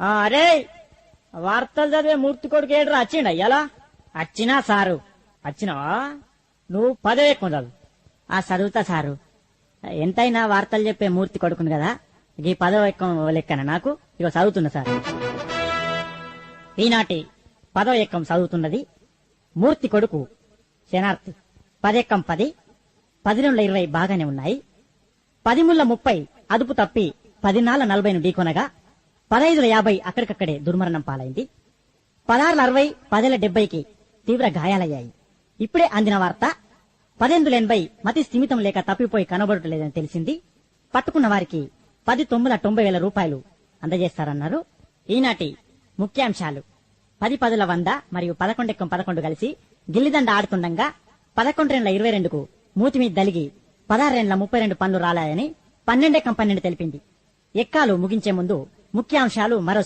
అరే వార్తలు చదివే మూర్తి కొడుకు ఏడ్రా వచ్చిండ అయ్యాలా వచ్చినా సారు వచ్చినావా నువ్వు పదవి ఎక్కువ చదువు చదువుతా సారు ఎంతైనా వార్తలు చెప్పే మూర్తి కొడుకును కదా ఈ పదవి ఎక్కువ లెక్కన నాకు ఇక చదువుతున్నా సార్ ఈనాటి పదవి ఎక్కం చదువుతున్నది మూర్తి కొడుకు శనార్థి 10 ఎక్కం 10 11 20 బాగానే ఉన్నాయి 10 ముళ్ళ 30 అదుపు తప్పి 10 నాళ్ళ 40 ఢీకొనగా 15 50 అక్కడికక్కడే దుర్మరణం పాలైంది 16 60 10 70కి తీవ్ర గాయాలయ్యాయి ఇప్పుడే అందిన వార్త 18 80 మతి స్థిమితం లేక తప్పిపోయి కనబడటలేదని తెలిసింది పట్టుకున్న వారికి 10 9 90,000 రూపాయలు అందజేస్తారన్నారు ఈనాటి ముఖ్యాంశాలు 10 10 100 మరియు 11 ఎక్కం 11 కలిసి గిల్లిదండ ఆడుతుండగా 11 22కు మూతి మీద దలిగి 16 32 పనులు రాలాయని 12 ఎక్కం 12 తెలిపింది ఎక్కాలు ముగించే ముందు ముఖ్యాంశాలు మరో